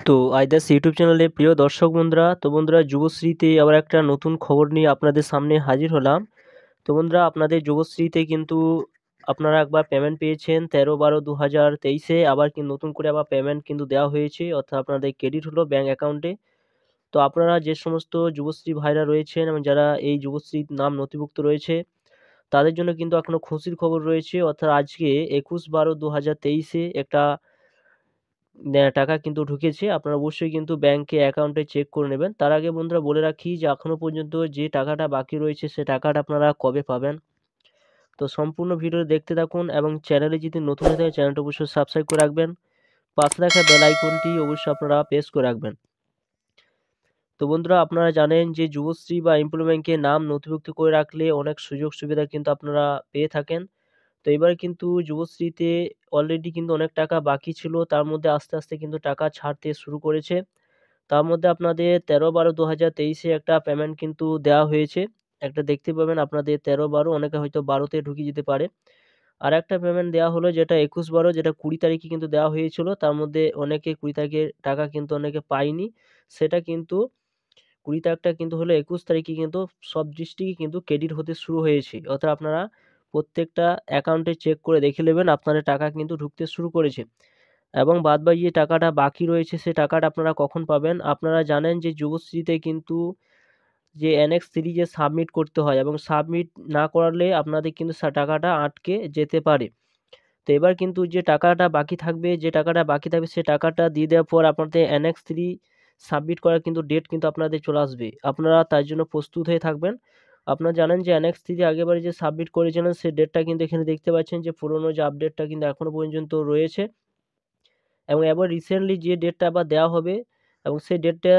তো আইদাস ইউটিউব চ্যানেলে প্রিয় দর্শক বন্ধুরা, বন্ধুরা যুবশ্রীতে আবার একটা নতুন খবর নিয়ে আপনাদের সামনে হাজির হলাম। তো বন্ধুরা, আপনাদের যুবশ্রীতে কিন্তু আপনারা একবার পেমেন্ট পেয়েছেন 13/12/2023-এ, আবার কি নতুন করে আবার পেমেন্ট কিন্তু দেওয়া হয়েছে, অর্থাৎ আপনাদের ক্রেডিট হলো ব্যাঙ্ক অ্যাকাউন্টে। তো আপনারা যে সমস্ত যুবশ্রী ভাইরা রয়েছেন এবং যারা এই যুবশ্রীর নাম নথিভুক্ত রয়েছে, তাদের জন্য কিন্তু এখনো খুশির খবর রয়েছে। অর্থাৎ আজকে 21/12/2023-এ একটা টাকা কিন্তু ঢুকেছে। আপনারা অবশ্যই কিন্তু ব্যাংকে অ্যাকাউন্টে চেক করে নেবেন। তার আগে বন্ধুরা বলে রাখি যে এখনো পর্যন্ত যে টাকাটা বাকি রয়েছে সে টাকাটা আপনারা কবে পাবেন। তো সম্পূর্ণ ভিডিও দেখতে থাকুন এবং চ্যানেলে যদি নতুন হয়ে থাকে চ্যানেলটা অবশ্যই সাবস্ক্রাইব করে রাখবেন। পাশে থাকা বেল আইকনটি অবশ্যই আপনারা প্রেস করে রাখবেন। তো বন্ধুরা, আপনারা জানেন যে যুবশ্রী বা এমপ্লয়ি ব্যাংকে নাম নথিভুক্ত করে রাখলে অনেক সুযোগ সুবিধা কিন্তু আপনারা পেয়ে থাকেন। তো এবার কিন্তু যুবশ্রীতে অলরেডি কিন্তু অনেক টাকা বাকি ছিল, তার মধ্যে আস্তে আস্তে কিন্তু টাকা ছাড়তে শুরু করেছে। তার মধ্যে আপনাদের 13/12/2023-এ একটা পেমেন্ট কিন্তু দেওয়া হয়েছে। একটা দেখতে পাবেন আপনাদের 13/12, অনেকে হয়তো 12-তে ঢুকে যেতে পারে। আর একটা পেমেন্ট দেওয়া হলো যেটা 21/12, যেটা 20 তারিখে কিন্তু দেওয়া হয়েছিল। তার মধ্যে অনেকে 20 তারিখে টাকা কিন্তু অনেকে পায়নি। সেটা কিন্তু 20 তারিখটা কিন্তু হলো 21 তারিখে কিন্তু সব ডিস্ট্রিক্টই কিন্তু ক্রেডিট হতে শুরু হয়েছে। অর্থাৎ আপনারা প্রত্যেকটা অ্যাকাউন্টে চেক করে দেখে নেবেন আপনাদের টাকা কিন্তু ঢুকতে শুরু করেছে। এবং বাদবাকি যে টাকাটা বাকি রয়েছে সে টাকাটা আপনারা কখন পাবেন? আপনারা জানেন যে যুবশ্রীতে কিন্তু যে অ্যানেক্স 3 যে সাবমিট করতে হয় এবং সাবমিট না করালে আপনাদের কিন্তু টাকাটা আটকে যেতে পারে। তো এবার কিন্তু যে টাকাটা বাকি থাকবে, সে টাকাটা দিয়ে দেওয়ার পর আপনাদের অ্যানেক্স 3 সাবমিট করার কিন্তু ডেট কিন্তু আপনাদের চলে আসবে। আপনারা তার জন্য প্রস্তুত হয়ে থাকবেন। আপনারা জানেন যে অ্যানেক্স 3 আগেরবারে যে সাবমিট করেছিলেন সে ডেটটা কিন্তু এখানে দেখতে পাচ্ছেন যে পুরনো যে আপডেটটা কিন্তু এখনো পর্যন্ত রয়েছে। এবং এবার রিসেন্টলি যে ডেটটা আবার দেওয়া হবে এবং সেই ডেটটা,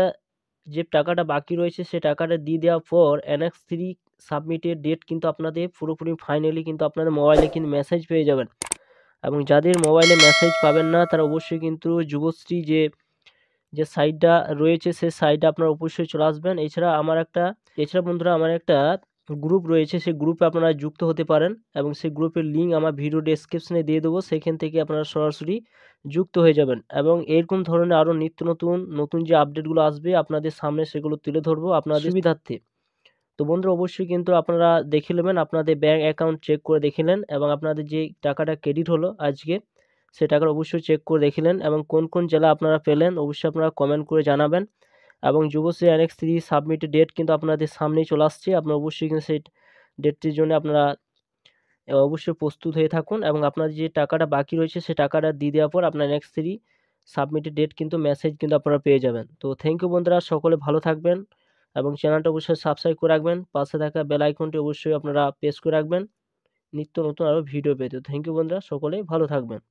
যে টাকাটা বাকি রয়েছে সে টাকাটা দিয়ে দেওয়ার পর অ্যানেক্স 3 সাবমিটের ডেট কিন্তু আপনাদের পুরোপুরি ফাইনালি কিন্তু আপনাদের মোবাইলে কিন্তু মেসেজ পেয়ে যাবেন। এবং যাদের মোবাইলে মেসেজ পাবেন না তারা অবশ্যই কিন্তু যুবশ্রী যে সাইটটা রয়েছে সেই সাইটে আপনারা অবশ্যই চলে আসবেন। এছাড়া বন্ধুরা, আমার একটা গ্রুপ রয়েছে, সেই গ্রুপে আপনারা যুক্ত হতে পারেন এবং সেই গ্রুপের লিঙ্ক আমার ভিডিও ডেসক্রিপশনে দিয়ে দেবো। সেখান থেকে আপনারা সরাসরি যুক্ত হয়ে যাবেন এবং এরকম ধরনের আরও নিত্য নতুন নতুন যে আপডেটগুলো আসবে আপনাদের সামনে সেগুলো তুলে ধরবো আপনাদের সুবিধার্থে। তো বন্ধুরা, অবশ্যই কিন্তু আপনারা দেখে নেবেন, আপনাদের ব্যাঙ্ক অ্যাকাউন্ট চেক করে দেখে নেন এবং আপনাদের যে টাকাটা ক্রেডিট হলো আজকে সে টাকাটা অবশ্যই চেক করে দেখে নেন এবং কোন কোন জেলা আপনারা পেলেন অবশ্যই আপনারা কমেন্ট করে জানাবেন। এবং যুবশ্রী অ্যানেক্স 3 সাবমিটের ডেট কিন্তু আপনাদের সামনেই চলে আসছে। আপনারা অবশ্যই কিন্তু সেই ডেটটির জন্য আপনারা অবশ্যই প্রস্তুত হয়ে থাকুন এবং আপনাদের যে টাকাটা বাকি রয়েছে সে টাকাটা দিয়ে দেওয়ার পর আপনার অ্যানেক্স 3 সাবমিটের ডেট কিন্তু মেসেজ কিন্তু আপনারা পেয়ে যাবেন। তো থ্যাংক ইউ বন্ধুরা, সকলে ভালো থাকবেন এবং চ্যানেলটা অবশ্যই সাবস্ক্রাইব করে রাখবেন। পাশে থাকা বেল আইকনটি অবশ্যই আপনারা প্রেস করে রাখবেন নিত্য নতুন আরও ভিডিও পেতে। থ্যাংক ইউ বন্ধুরা, সকলেই ভালো থাকবেন।